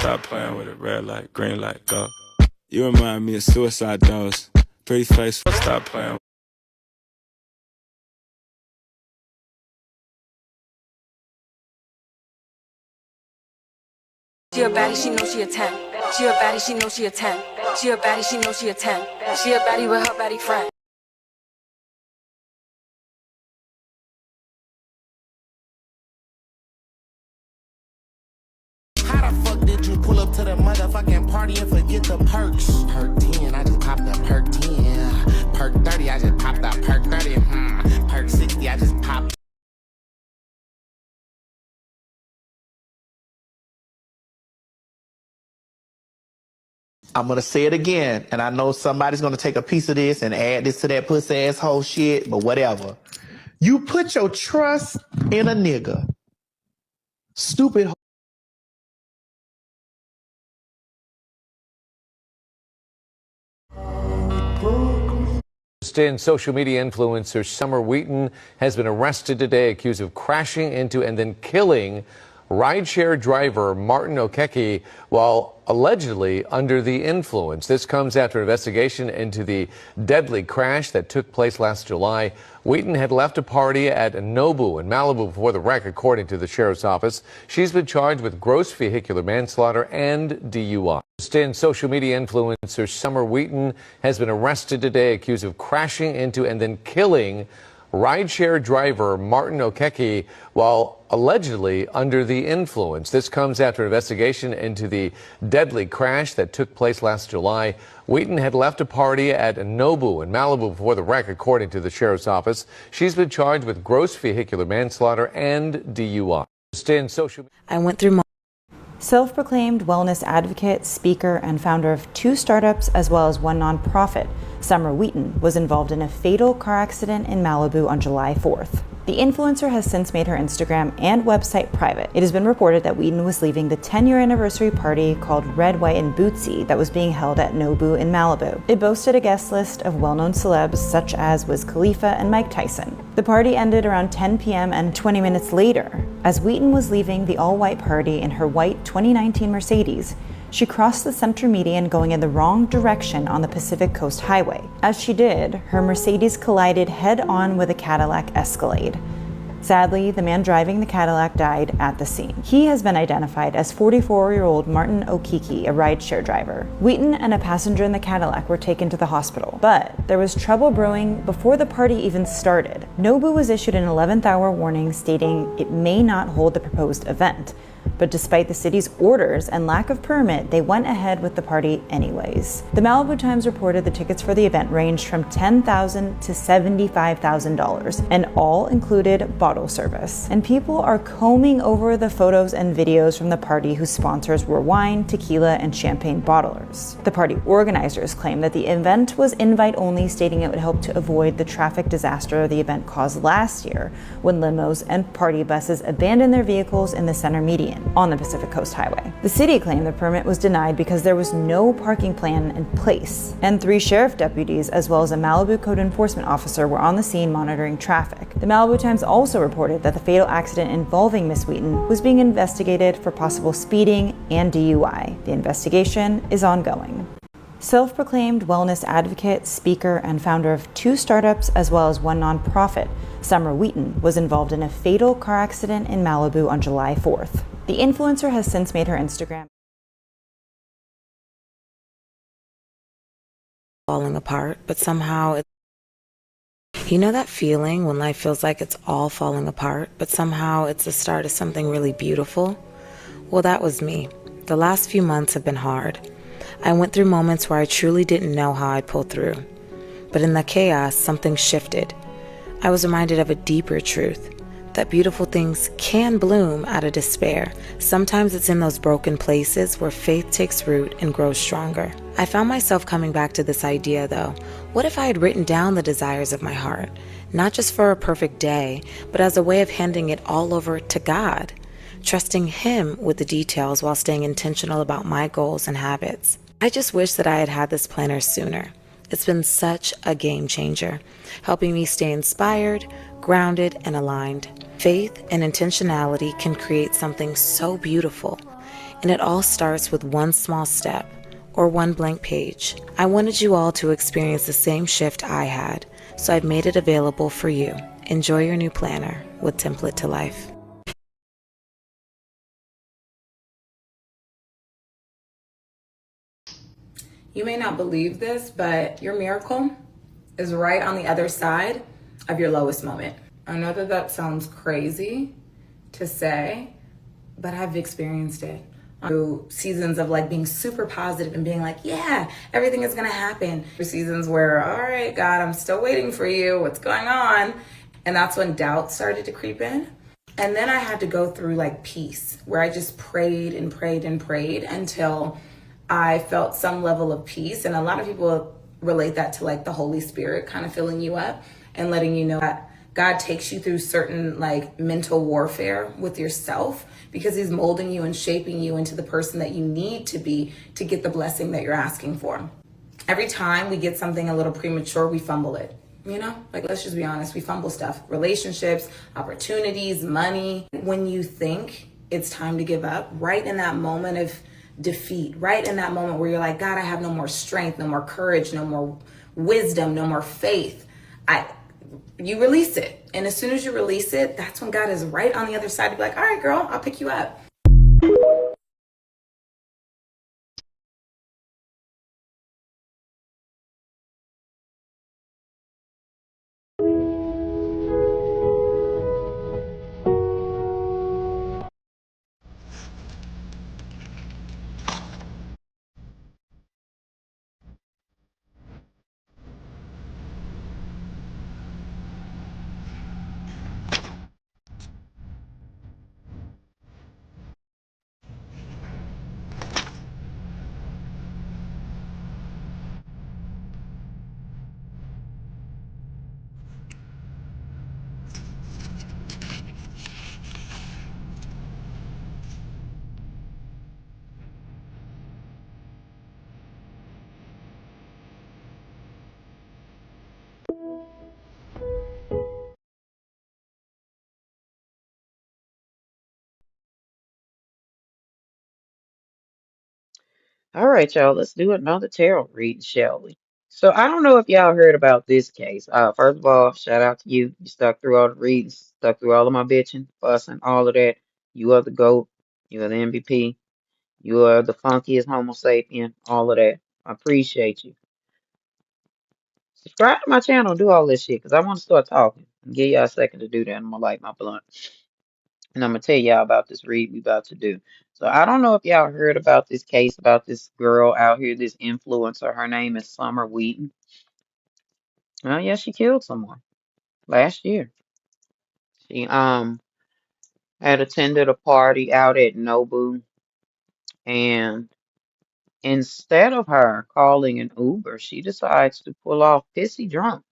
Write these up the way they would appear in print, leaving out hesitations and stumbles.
Stop playing with it, red light, green light, go. You remind me of suicide dolls. Pretty face, stop playing. She a baddie, she know she a 10. She a baddie, she know she a 10. She a baddie, she know she a 10. She a baddie with her baddie friend. How the fuck did you pull up to the motherfucking party and forget the perks? Perk 10, I just popped the perk 10. Perk 30, I just popped the perk 30. Perk 60, I just popped. I'm gonna say it again, and I know somebody's gonna take a piece of this and add this to that pussy asshole shit, but whatever. You put your trust in a nigga. Stupid. In social media influencer Summer Wheaton has been arrested today, accused of crashing into and then killing rideshare driver Martin Okeke while allegedly under the influence. This comes after an investigation into the deadly crash that took place last July. Wheaton had left a party at Nobu in Malibu before the wreck, according to the sheriff's office. She's been charged with gross vehicular manslaughter and DUI. In social media influencer Summer Wheaton has been arrested today, accused of crashing into and then killing rideshare driver Martin Okeke while allegedly under the influence. This comes after an investigation into the deadly crash that took place last July. Wheaton had left a party at Nobu in Malibu before the wreck, according to the sheriff's office. She's been charged with gross vehicular manslaughter and DUI. I went through self-proclaimed wellness advocate, speaker, and founder of 2 startups as well as 1 nonprofit, Summer Wheaton was involved in a fatal car accident in Malibu on July 4th. The influencer has since made her Instagram and website private. It has been reported that Wheaton was leaving the 10-year anniversary party called Red, White, and Bootsy that was being held at Nobu in Malibu. It boasted a guest list of well-known celebs such as Wiz Khalifa and Mike Tyson. The party ended around 10 p.m. and 20 minutes later. As Wheaton was leaving the all-white party in her white 2019 Mercedes, she crossed the center median going in the wrong direction on the Pacific Coast Highway. As she did, her Mercedes collided head-on with a Cadillac Escalade. Sadly, the man driving the Cadillac died at the scene. He has been identified as 44-year-old Martin Okeke, a rideshare driver. Wheaton and a passenger in the Cadillac were taken to the hospital, but there was trouble brewing before the party even started. Nobu was issued an 11th hour warning stating it may not hold the proposed event. But despite the city's orders and lack of permit, they went ahead with the party anyways. The Malibu Times reported the tickets for the event ranged from $10,000 to $75,000 and all included bottle service. And people are combing over the photos and videos from the party whose sponsors were wine, tequila, and champagne bottlers. The party organizers claim that the event was invite only, stating it would help to avoid the traffic disaster the event caused last year when limos and party buses abandoned their vehicles in the center median on the Pacific Coast Highway. The city claimed the permit was denied because there was no parking plan in place, and 3 sheriff deputies as well as a Malibu code enforcement officer were on the scene monitoring traffic. The Malibu Times also reported that the fatal accident involving Miss Wheaton was being investigated for possible speeding and DUI. The investigation is ongoing. Self-proclaimed wellness advocate, speaker, and founder of 2 startups as well as 1 nonprofit, Summer Wheaton was involved in a fatal car accident in Malibu on July 4th. The influencer has since made her Instagram falling apart, but somehow you know that feeling when life feels like it's all falling apart, but somehow it's the start of something really beautiful? Well, that was me. The last few months have been hard. I went through moments where I truly didn't know how I'd pull through. But in the chaos, something shifted. I was reminded of a deeper truth, that beautiful things can bloom out of despair. Sometimes it's in those broken places where faith takes root and grows stronger. I found myself coming back to this idea though. What if I had written down the desires of my heart, not just for a perfect day, but as a way of handing it all over to God, trusting Him with the details while staying intentional about my goals and habits. I just wish that I had had this planner sooner. It's been such a game changer, helping me stay inspired, grounded, and aligned. Faith and intentionality can create something so beautiful. And it all starts with one small step or one blank page. I wanted you all to experience the same shift I had, so I've made it available for you. Enjoy your new planner with Template to Life. You may not believe this, but your miracle is right on the other side of your lowest moment. I know that that sounds crazy to say, but I've experienced it through seasons of like being super positive and being like, yeah, everything is gonna happen. For seasons where, all right, God, I'm still waiting for you. What's going on? And that's when doubt started to creep in. And then I had to go through like peace, where I just prayed and prayed and prayed until I felt some level of peace. And a lot of people relate that to like the Holy Spirit kind of filling you up and letting you know that God takes you through certain like mental warfare with yourself because he's molding you and shaping you into the person that you need to be to get the blessing that you're asking for. Every time we get something a little premature, we fumble it. You know, like, let's just be honest, we fumble stuff, relationships, opportunities, money. When you think it's time to give up, right in that moment of defeat, right in that moment where you're like, God, I have no more strength, no more courage, no more wisdom, no more faith, you release it. And as soon as you release it, that's when God is right on the other side to be like, all right, girl, I'll pick you up. All right, y'all, let's do another tarot reading, shall we? So I don't know if y'all heard about this case. First of all, shout out to you. You stuck through all the readings, stuck through all of my bitching, fussing, all of that. You are the GOAT. You are the MVP. You are the funkiest Homo sapien, all of that. I appreciate you. Subscribe to my channel, do all this shit, because I want to start talking. Give y'all a second to do that. I'm gonna light my blunt. And I'm gonna tell y'all about this read we about to do. So I don't know if y'all heard about this case about this girl out here, this influencer. Her name is Summer Wheaton. Oh yeah, she killed someone last year. She had attended a party out at Nobu, and instead of her calling an Uber, she decides to pull off pissy drunk.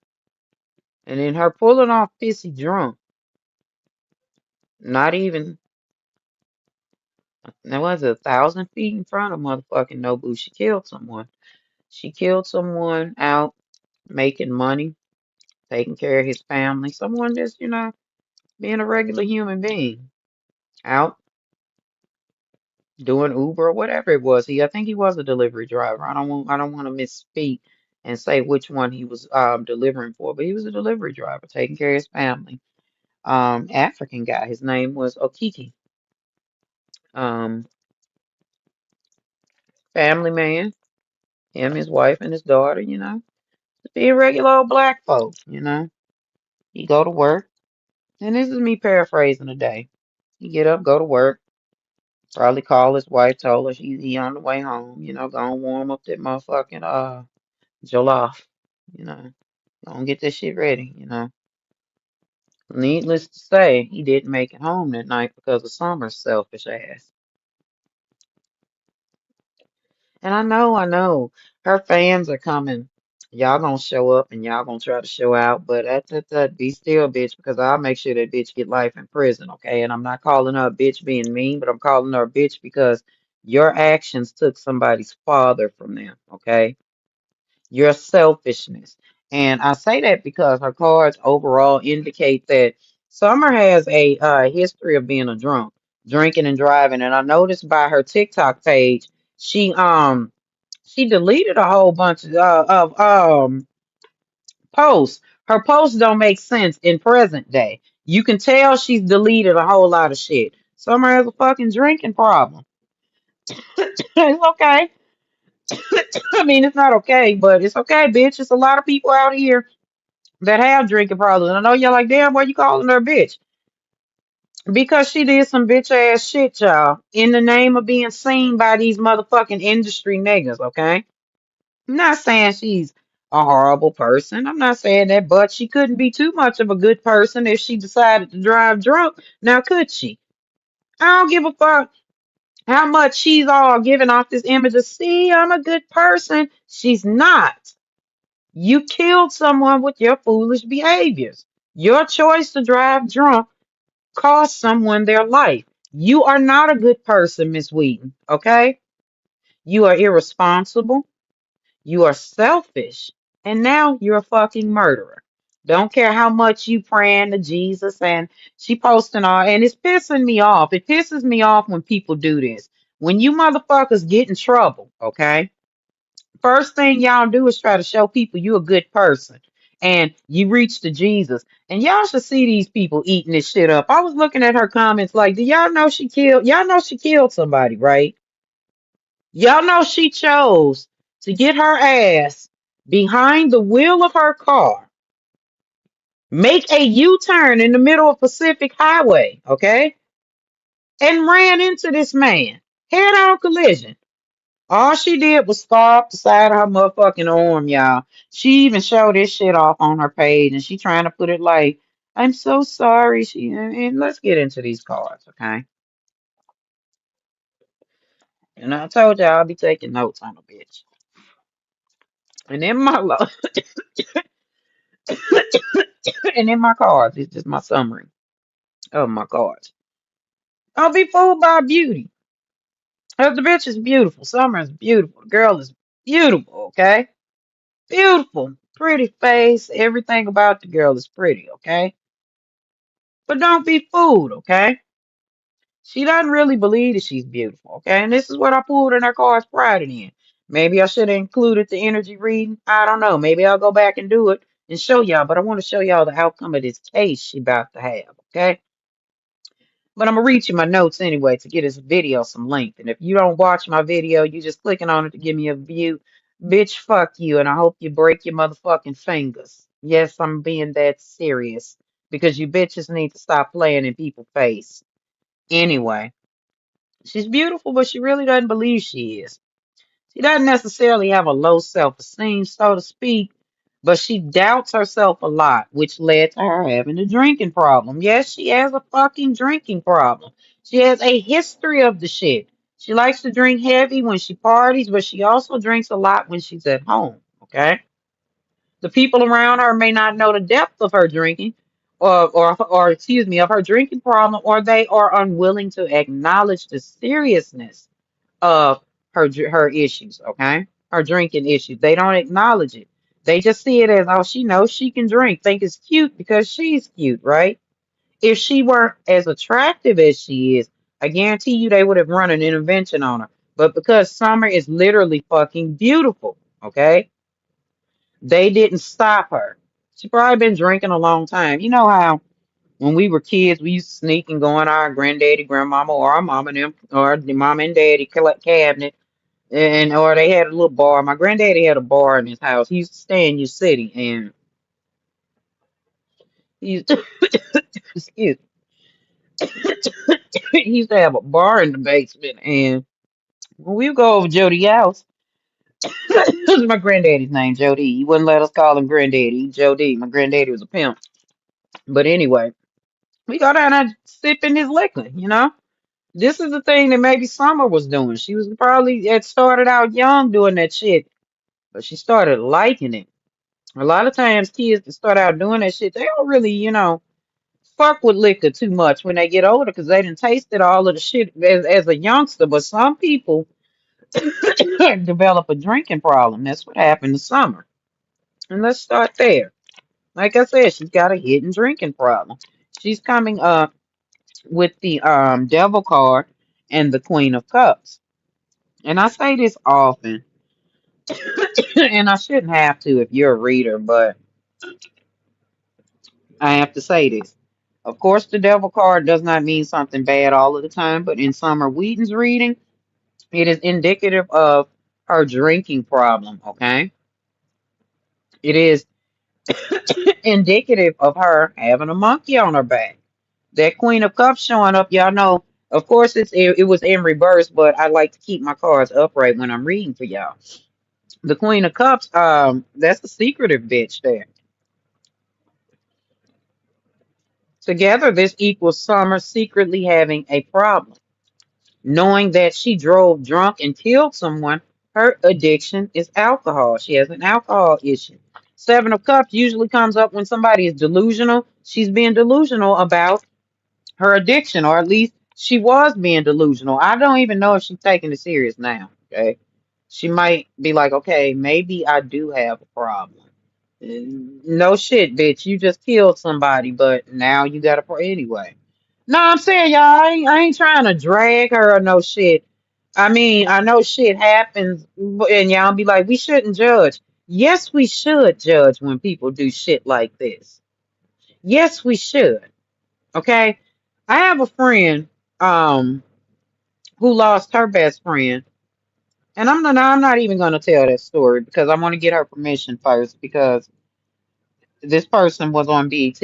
And in her pulling off pissy drunk, not even that was 1,000 feet in front of motherfucking Nobu, she killed someone. She killed someone out making money, taking care of his family. Someone just, being a regular human being out doing Uber or whatever it was. I think he was a delivery driver. I don't want to misspeak and say which one he was delivering for, but he was a delivery driver taking care of his family. African guy. His name was Okiki. Um, family man. Him, his wife, and his daughter. Just be a regular old black folk. He go to work, and this is me paraphrasing today. He get up, go to work. Probably call his wife, told her he on the way home. Gonna warm up that motherfucking jollof. You know, gonna get this shit ready. Needless to say, he didn't make it home that night because of Summer's selfish ass. And I know, her fans are coming. Y'all gonna show up and y'all gonna try to show out, but be still, bitch, because I'll make sure that bitch get life in prison, okay? And I'm not calling her a bitch being mean, but I'm calling her a bitch because your actions took somebody's father from them, okay? Your selfishness. And I say that because her cards overall indicate that Summer has a history of being a drunk. drinking and driving. And I noticed by her TikTok page, she deleted a whole bunch of posts. Her posts don't make sense in present day. You can tell she's deleted a whole lot of shit. Summer has a fucking drinking problem. It's okay. I mean, it's not okay, but it's okay, bitch. It's a lot of people out here that have drinking problems. I know y'all like, damn, why you calling her a bitch? Because she did some bitch ass shit, y'all, in the name of being seen by these motherfucking industry niggas, okay? I'm not saying she's a horrible person. I'm not saying that, but she couldn't be too much of a good person if she decided to drive drunk. Now, could she? I don't give a fuck how much she's all giving off this image of, see, I'm a good person. She's not. You killed someone with your foolish behaviors. Your choice to drive drunk cost someone their life. You are not a good person, Miss Wheaton, okay? You are irresponsible. You are selfish. And now you're a fucking murderer. Don't care how much you praying to Jesus and she posting all, and it's pissing me off. It pisses me off when people do this. When you motherfuckers get in trouble, okay? First thing y'all do is try to show people you a good person and you reach to Jesus. And y'all should see these people eating this shit up. I was looking at her comments like, do y'all know she killed somebody, right? Y'all know she chose to get her ass behind the wheel of her car, make a U-turn in the middle of Pacific Highway, okay? And ran into this man. Head-on collision. All she did was scar up the side of her motherfucking arm, y'all. She even showed this shit off on her page, and she trying to put it like, I'm so sorry. And let's get into these cards, okay? And I told y'all I'll be taking notes on a bitch. And in my and in my cards, it's just my summary of my cards. Don't be fooled by beauty. The bitch is beautiful. Summer is beautiful. The girl is beautiful, okay? Beautiful. Pretty face. Everything about the girl is pretty, okay? But don't be fooled, okay? She doesn't really believe that she's beautiful, okay? And this is what I pulled in her cards prior to then. Maybe I should have included the energy reading. I don't know. Maybe I'll go back and do it and show y'all. But I want to show y'all the outcome of this case she about to have, okay? But I'm gonna read you my notes anyway to get this video some length. And if you don't watch my video, you just clicking on it to give me a view. Bitch, fuck you, and I hope you break your motherfucking fingers. Yes, I'm being that serious. Because you bitches need to stop playing in people's face. Anyway, she's beautiful, but she really doesn't believe she is. She doesn't necessarily have a low self-esteem, so to speak, but she doubts herself a lot, which led to her having a drinking problem. Yes, she has a fucking drinking problem. She has a history of the shit. She likes to drink heavy when she parties, but she also drinks a lot when she's at home, okay? The people around her may not know the depth of her drinking, or excuse me, of her drinking problem, or they are unwilling to acknowledge the seriousness of her issues, okay? Her drinking issues. They don't acknowledge it. They just see it as, oh, she knows she can drink. Think it's cute because she's cute, right? If she weren't as attractive as she is, I guarantee you they would have run an intervention on her. But because Summer is literally fucking beautiful, okay? They didn't stop her. She probably been drinking a long time. You know how when we were kids, we used to sneak and go in our granddaddy, grandmama, or our mom and them, or the mom and daddy cabinet, and or they had a little bar. My granddaddy had a bar in his house. He used to stay in your city, and he used to, excuse me, he used to have a bar in the basement. And when we would go over Jody's house, this is my granddaddy's name, Jody. He wouldn't let us call him granddaddy. Jody. My granddaddy was a pimp. But anyway, we go down there sipping his liquor, you know. This is the thing that maybe Summer was doing. She was probably had started out young doing that shit, but she started liking it. A lot of times kids that start out doing that shit, they don't really, fuck with liquor too much when they get older because they done tasted all of the shit as a youngster. But some people develop a drinking problem. That's what happened to Summer. And let's start there. Like I said, she's got a hidden drinking problem. She's coming up with the Devil card and the Queen of Cups. And I say this often, and I shouldn't have to if you're a reader, but I have to say this. Of course, the Devil card does not mean something bad all of the time, but in Summer Wheaton's reading, it is indicative of her drinking problem, okay? It is indicative of her having a monkey on her back. That Queen of Cups showing up, y'all know, of course, it was in reverse, but I like to keep my cards upright when I'm reading for y'all. The Queen of Cups, that's a secretive bitch there. Together, this equals Summer secretly having a problem. Knowing that she drove drunk and killed someone, her addiction is alcohol. She has an alcohol issue. Seven of Cups usually comes up when somebody is delusional. She's being delusional about her addiction, or at least she was being delusional. I don't even know if she's taking it serious now. Okay. She might be like, okay, maybe I do have a problem. No shit, bitch. You just killed somebody, but now you got a problem anyway. No, I'm saying, y'all, I ain't trying to drag her or no shit. I mean, I know shit happens, and y'all be like, we shouldn't judge. Yes, we should judge when people do shit like this. Yes, we should. Okay? I have a friend who lost her best friend, and I'm not even gonna tell that story because I want to get her permission first because this person was on BET.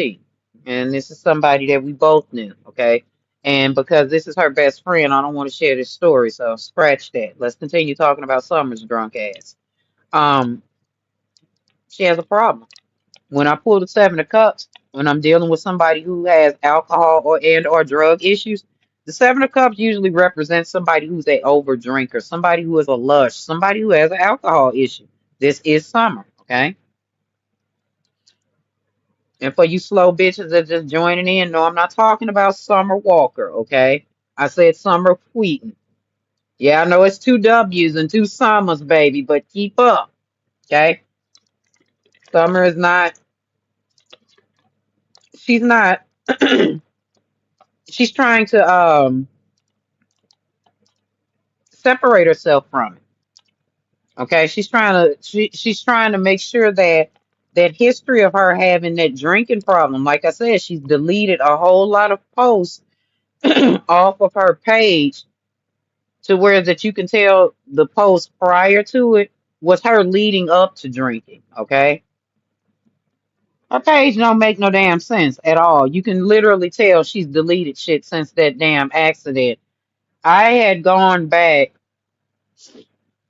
And this is somebody that we both knew, okay? And because this is her best friend, I don't want to share this story, so scratch that. Let's continue talking about Summer's drunk ass. Um, she has a problem. When I pull the Seven of Cups, when I'm dealing with somebody who has alcohol or drug issues, the Seven of Cups usually represents somebody who's a over drinker, somebody who is a lush, somebody who has an alcohol issue. This is Summer, okay? And for you slow bitches that just joining in, no, I'm not talking about Summer Walker, okay? I said Summer Wheaton. Yeah, I know it's two W's and two Summers, baby, but keep up, okay? Summer is not, she's not, she's trying to separate herself from it, okay? She's trying to make sure that that history of her having that drinking problem, like I said, she's deleted a whole lot of posts off of her page to where that you can tell the post prior to it was her leading up to drinking, okay? Her page don't make no damn sense at all. You can literally tell she's deleted shit since that damn accident. I had gone back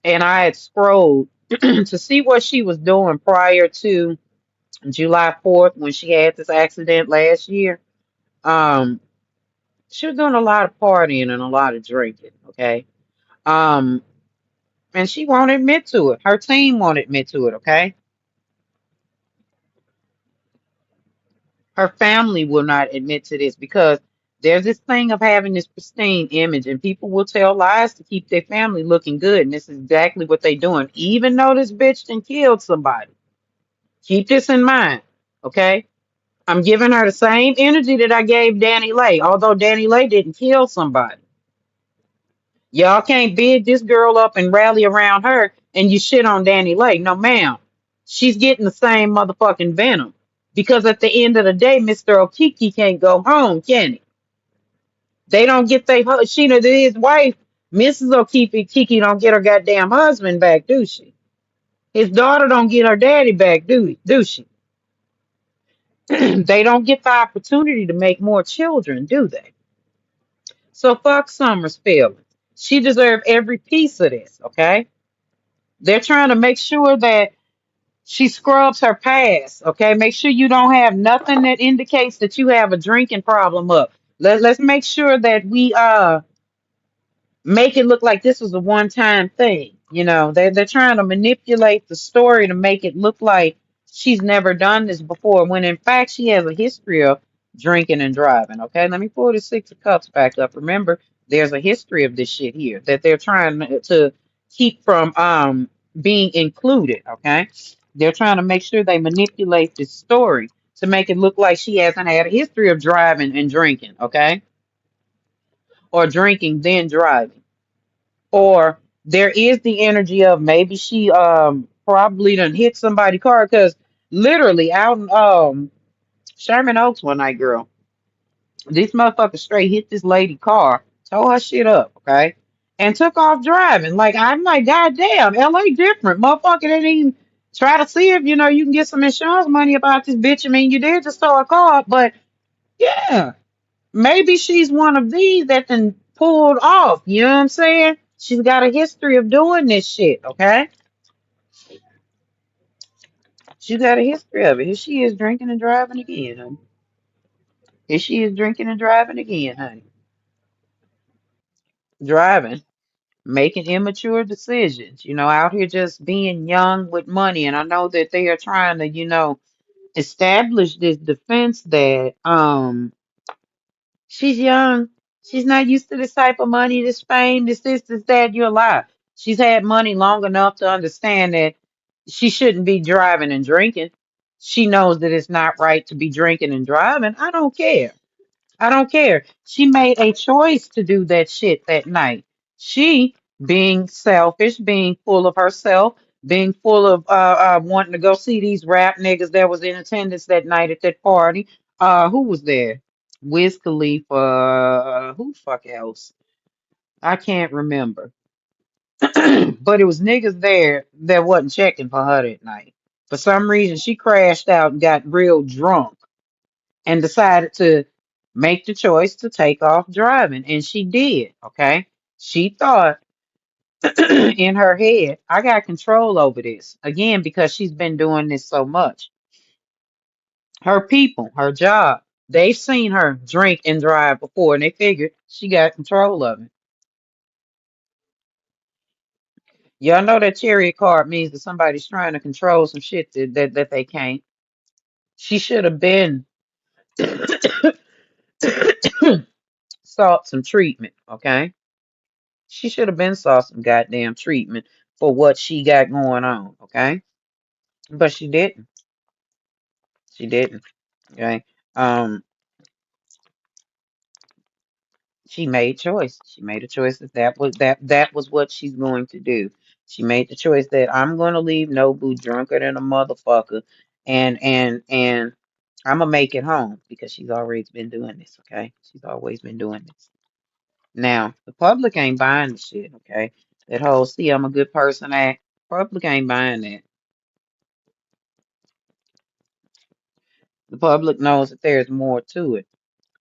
and I had scrolled to see what she was doing prior to July 4th when she had this accident last year. Um, she was doing a lot of partying and a lot of drinking, okay? Um, and she won't admit to it. Her team won't admit to it, okay? Her family will not admit to this because there's this thing of having this pristine image, and people will tell lies to keep their family looking good. And this is exactly what they're doing, even though this bitch done killed somebody. Keep this in mind, okay? I'm giving her the same energy that I gave Danny Lay, although Danny Lay didn't kill somebody. Y'all can't big this girl up and rally around her and you shit on Danny Lake. No, ma'am. She's getting the same motherfucking venom. Because at the end of the day, Mr. Okiki can't go home, can he? They don't get his wife, Mrs. Okiki don't get her goddamn husband back, do she? His daughter don't get her daddy back, do she? They don't get the opportunity to make more children, do they? So fuck Summer's feelings. She deserved every piece of this, okay? They're trying to make sure that she scrubs her past, okay? Make sure you don't have nothing that indicates that you have a drinking problem up. Let's make sure that we make it look like this was a one-time thing. You know, they're trying to manipulate the story to make it look like she's never done this before, when in fact she has a history of drinking and driving. Okay, let me pull the Six of Cups back up. Remember, there's a history of this shit here that they're trying to keep from being included. Okay, they're trying to make sure they manipulate this story to make it look like she hasn't had a history of driving and drinking. Okay. or drinking then driving. Or there is the energy of maybe she probably done hit somebody's car because literally out in Sherman Oaks one night, girl, this motherfucker straight hit this lady car, tore her shit up, okay, and took off driving. Like I'm like, God damn, LA different. Motherfucker didn't even try to see if you can get some insurance money about this bitch. I mean, you did just tow a car, but yeah, maybe she's one of these that then pulled off. You know what I'm saying? She's got a history of doing this shit, okay? She's got a history of it. Here she is drinking and driving again, honey. Here she is drinking and driving again, honey. Driving, making immature decisions, out here just being young with money. And I know that they are trying to, establish this defense that she's young. She's not used to this type of money, this fame, this, that. You're alive. She's had money long enough to understand that she shouldn't be driving and drinking. She knows that it's not right to be drinking and driving. I don't care. I don't care. She made a choice to do that shit that night. She, being selfish, being full of herself, being full of wanting to go see these rap niggas that was in attendance that night at that party. Who was there? Wiz Khalifa. Who the fuck else? I can't remember. But it was niggas there that wasn't checking for her that night. For some reason, she crashed out and got real drunk and decided to make the choice to take off driving. And she did, okay? She thought in her head, I got control over this. Again, because she's been doing this so much. Her people, her job, they've seen her drink and drive before, and they figured she got control of it. Y'all know that chariot card means that somebody's trying to control some shit that they can't. She should have been sought some treatment, okay? She should have been saw some goddamn treatment for what she got going on, okay? But she didn't. She didn't. Okay. Um, she made choice. She made a choice that was what she's going to do. She made the choice that I'm gonna leave Nobu drunker than a motherfucker and I'm gonna make it home because she's always been doing this, okay? She's always been doing this. Now, the public ain't buying the shit, okay? That whole see I'm a good person act, public ain't buying that. The public knows that there's more to it.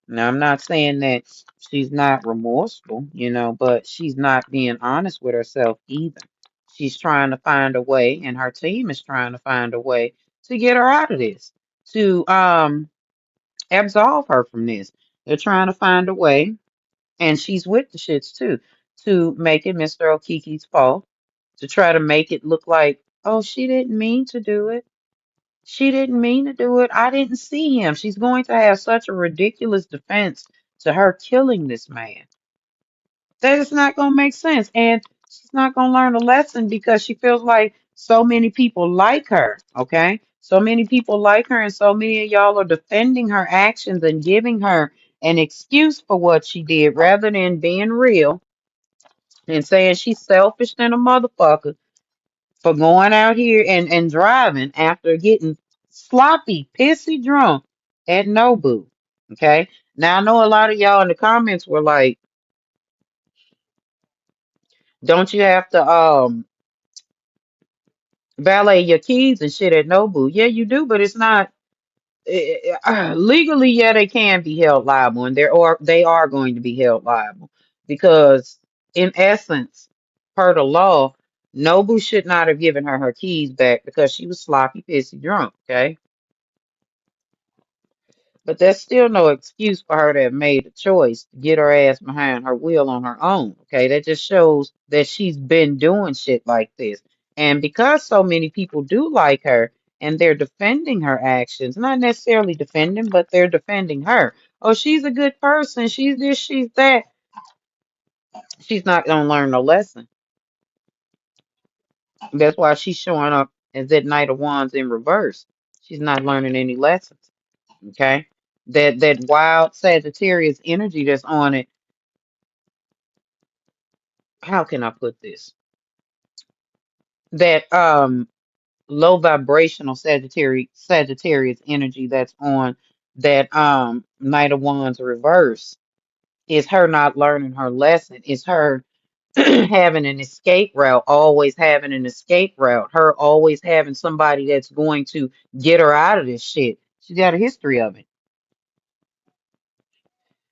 Now, I'm not saying that she's not remorseful, but she's not being honest with herself either. She's trying to find a way, and her team is trying to find a way to get her out of this, to absolve her from this. They're trying to find a way, and she's with the shits too, to make it Mr. Okiki's fault, to try to make it look like, oh, she didn't mean to do it. She didn't mean to do it. I didn't see him. She's going to have such a ridiculous defense to her killing this man. That is not going to make sense. And she's not going to learn a lesson because she feels like so many people like her. Okay. So many people like her, and so many of y'all are defending her actions and giving her an excuse for what she did rather than being real and saying she's selfish than a motherfucker for going out here and driving after getting sloppy, pissy drunk at Nobu. Okay. Now I know a lot of y'all in the comments were like, don't you have to valet your keys and shit at Nobu? Yeah, you do, but it's not legally, yeah, they can be held liable, and they are going to be held liable because in essence, per the law, Nobu should not have given her her keys back because she was sloppy, pissy drunk. Okay. But that's still no excuse for her to have made a choice to get her ass behind her wheel on her own. Okay, that just shows that she's been doing shit like this. And because so many people do like her and they're defending her actions, not necessarily defending, but they're defending her. Oh, she's a good person. She's this, she's that. She's not going to learn no lesson. That's why she's showing up as that Knight of Wands in reverse. She's not learning any lessons. Okay, that wild Sagittarius energy that's on it how can I put this? That low vibrational Sagittarius energy that's on that Knight of Wands reverse is her not learning her lesson. Is her having an escape route, always having an escape route, her always having somebody that's going to get her out of this shit. She's got a history of it.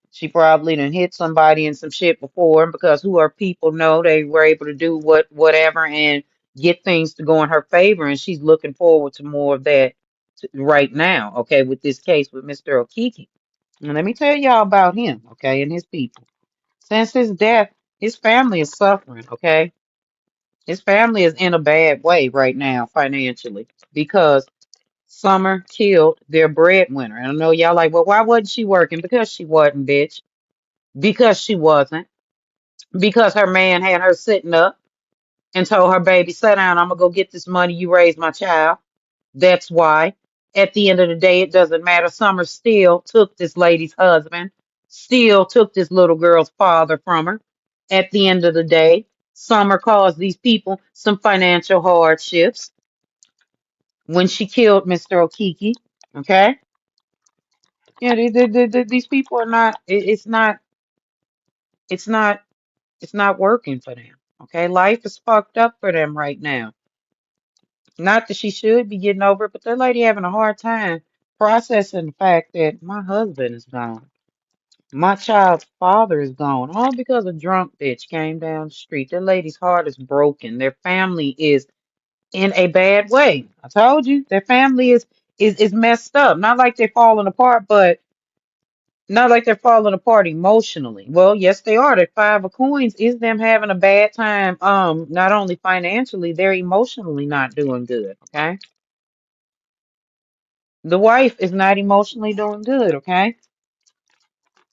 She probably done hit somebody in some shit before, and because who her people know they were able to do whatever and get things to go in her favor, and she's looking forward to more of that right now, okay, with this case with Mr. Okiki. And let me tell y'all about him, okay, and his people. Since his death, his family is suffering, okay? His family is in a bad way right now financially because Summer killed their breadwinner. And I know y'all like, well, why wasn't she working? Because she wasn't, bitch. Because she wasn't. Because her man had her sitting up and told her, baby, sit down. I'm going to go get this money. You raised my child. That's why. At the end of the day, it doesn't matter. Summer still took this lady's husband, still took this little girl's father from her. At the end of the day, Summer caused these people some financial hardships when she killed Mr. Okiki. Okay? Yeah, these people are not, it's not, it's not working for them. Okay? Life is fucked up for them right now. Not that she should be getting over it, but that lady having a hard time processing the fact that my husband is gone. My child's father is gone. All because a drunk bitch came down the street. That lady's heart is broken. Their family is in a bad way. I told you, their family is messed up. Not like they're falling apart, but not like they're falling apart emotionally. Well, yes, they are. The five of coins is them having a bad time. Not only financially, they're emotionally not doing good. Okay. The wife is not emotionally doing good, okay?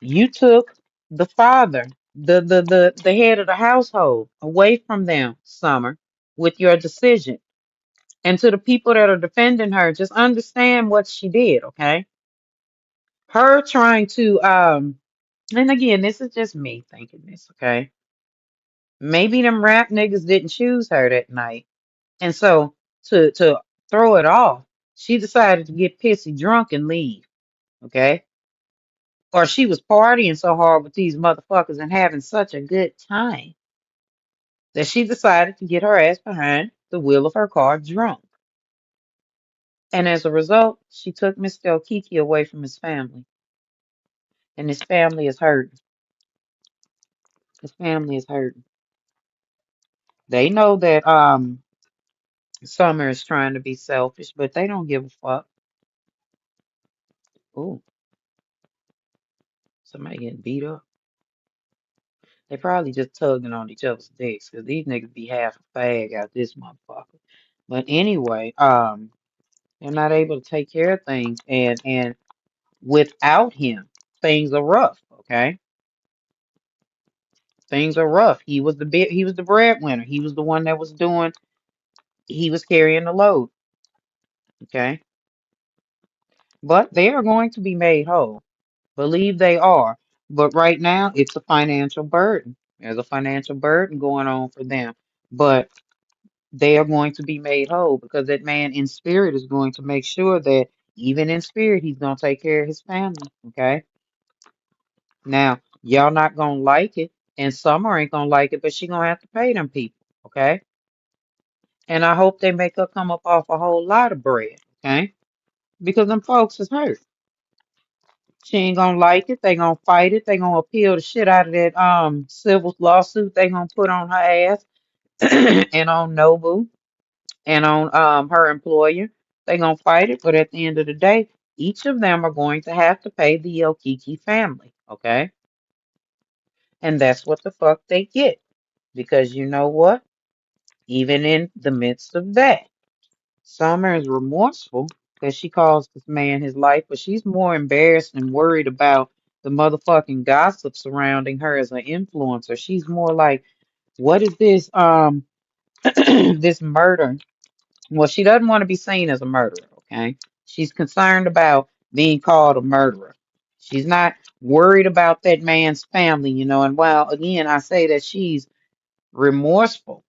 You took the father, the head of the household away from them, Summer, with your decision. And to the people that are defending her, just understand what she did, okay? Her trying to and again, this is just me thinking this, okay? Maybe them rap niggas didn't choose her that night. And so to throw it off, she decided to get pissy drunk and leave, okay? Or she was partying so hard with these motherfuckers and having such a good time that she decided to get her ass behind the wheel of her car drunk. And as a result, she took Mr. Okiki away from his family. And his family is hurting. His family is hurting. They know that Summer is trying to be selfish, but they don't give a fuck. Ooh, somebody getting beat up. They probably just tugging on each other's dicks because these niggas be half a fag out this motherfucker. But anyway, they're not able to take care of things, and without him, things are rough. Okay, things are rough. He was the breadwinner. He was the one that was doing. He was carrying the load. Okay, but they are going to be made whole. Believe they are. But right now, it's a financial burden. There's a financial burden going on for them. But they are going to be made whole because that man in spirit is going to make sure that even in spirit, he's going to take care of his family. Okay. Now, y'all not gonna like it, and Summer ain't gonna like it, but she gonna have to pay them people, okay? And I hope they make her come up off a whole lot of bread, okay? Because them folks is hurt. She ain't gonna like it. They gonna fight it. They gonna appeal the shit out of that civil lawsuit they gonna put on her ass and on Nobu and on her employer. They gonna fight it, but at the end of the day, each of them are going to have to pay the Okiki family, okay? And that's what the fuck they get. Because you know what? Even in the midst of that, Summer is remorseful because she calls this man his life, but she's more embarrassed and worried about the motherfucking gossip surrounding her as an influencer. She's more like, what is this this murder? Well, she doesn't want to be seen as a murderer, okay? She's concerned about being called a murderer. She's not worried about that man's family, you know, and while again I say that she's remorseful.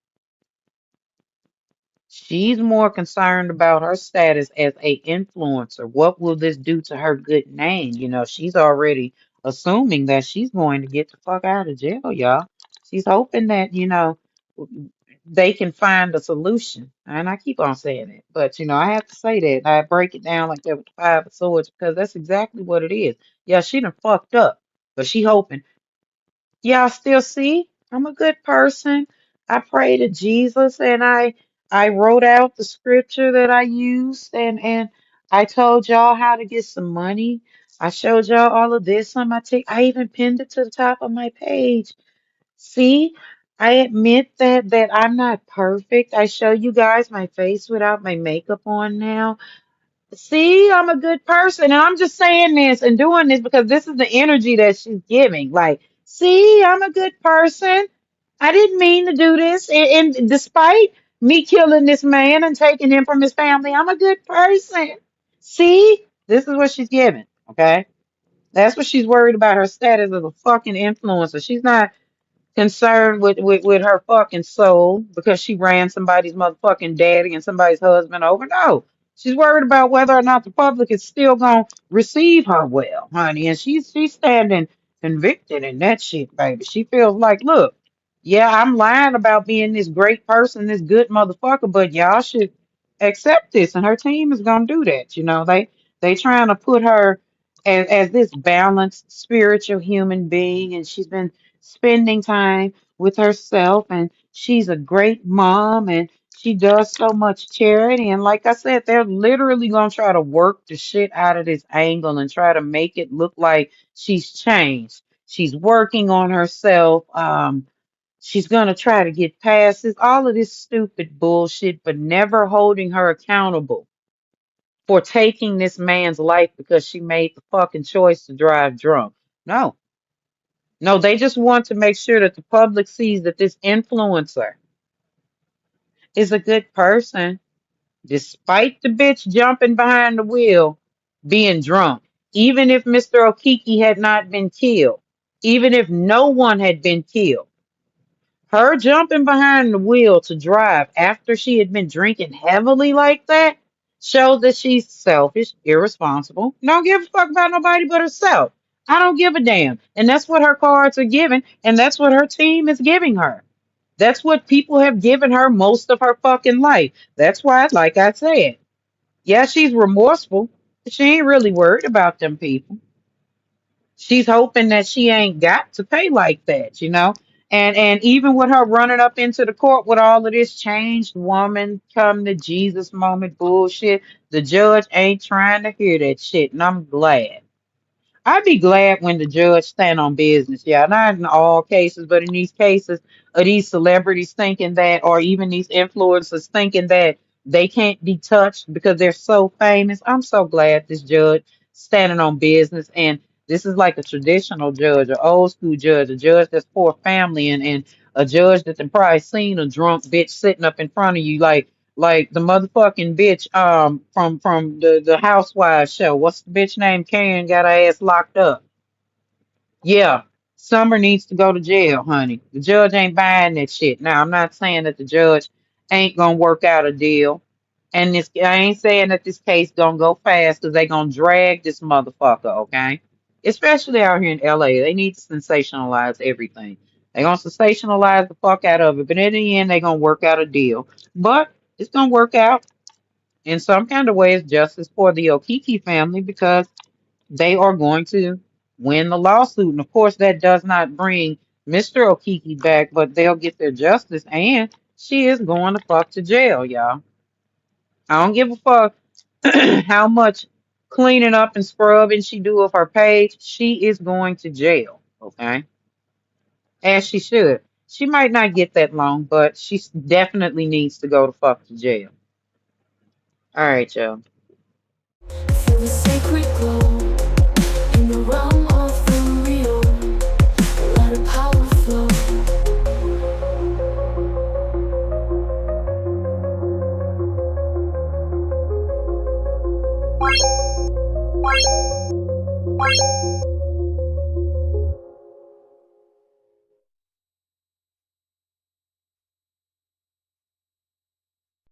She's more concerned about her status as a influencer. What will this do to her good name? You know, she's already assuming that she's going to get the fuck out of jail, y'all. She's hoping that, you know, they can find a solution. And I keep on saying it. But, you know, I have to say that. I break it down like that with the five of swords because that's exactly what it is. Yeah, she done fucked up. But she hoping. Y'all still see? I'm a good person. I pray to Jesus and I wrote out the scripture that I used and I told y'all how to get some money. I showed y'all all of this on my tick. I even pinned it to the top of my page. See? I admit that I'm not perfect. I show you guys my face without my makeup on now. See, I'm a good person, and I'm just saying this and doing this because this is the energy that she's giving. Like, see, I'm a good person. I didn't mean to do this, and despite me killing this man and taking him from his family, I'm a good person. See, this is what she's giving. Okay, that's what she's worried about her status as a fucking influencer. She's not concerned with her fucking soul because she ran somebody's motherfucking daddy and somebody's husband over. No. She's worried about whether or not the public is still gonna receive her well, honey. And she's standing convicted in that shit, baby. She feels like, look, yeah, I'm lying about being this great person, this good motherfucker, but y'all should accept this. And her team is gonna do that. You know, they trying to put her as this balanced spiritual human being, and she's been spending time with herself and she's a great mom and she does so much charity and like I said, they're literally gonna try to work the shit out of this angle and try to make it look like she's changed. She's working on herself. She's gonna try to get past this, all of this stupid bullshit, but never holding her accountable for taking this man's life because she made the fucking choice to drive drunk. No, no, they just want to make sure that the public sees that this influencer is a good person, despite the bitch jumping behind the wheel, being drunk. Even if Mr. Okiki had not been killed, even if no one had been killed, her jumping behind the wheel to drive after she had been drinking heavily like that shows that she's selfish, irresponsible, don't give a fuck about nobody but herself. I don't give a damn. And that's what her cards are giving, and that's what her team is giving her. That's what people have given her most of her fucking life. That's why, like I said, yeah, she's remorseful, but she ain't really worried about them people. She's hoping that she ain't got to pay like that, you know? And even with her running up into the court with all of this changed woman come to Jesus moment bullshit, the judge ain't trying to hear that shit, and I'm glad. I'd be glad when the judge stand on business. Yeah, not in all cases, but in these cases of these celebrities thinking that, or even these influencers thinking that they can't be touched because they're so famous. I'm so glad this judge standing on business, and this is like a traditional judge, an old school judge, a judge that's for family, and a judge that they probably seen a drunk bitch sitting up in front of you, like the motherfucking bitch from the Housewives show. What's the bitch name? Karen got her ass locked up. Yeah. Summer needs to go to jail, honey. The judge ain't buying that shit. Now I'm not saying that the judge ain't gonna work out a deal. And this I ain't saying that this case gonna go fast because they gonna drag this motherfucker, okay? Especially out here in LA. They need to sensationalize everything. They gonna sensationalize the fuck out of it, but in the end they gonna work out a deal. But it's gonna work out in some kind of way. It's justice for the Okiki family because they are going to win the lawsuit. And of course, that does not bring Mr. Okiki back, but they'll get their justice. And she is going to fuck to jail, y'all. I don't give a fuck how much cleaning up and scrubbing she do of her page. She is going to jail, okay? As she should. She might not get that long, but she definitely needs to go to fuck to jail. All right, y'all. Feel the sacred glow.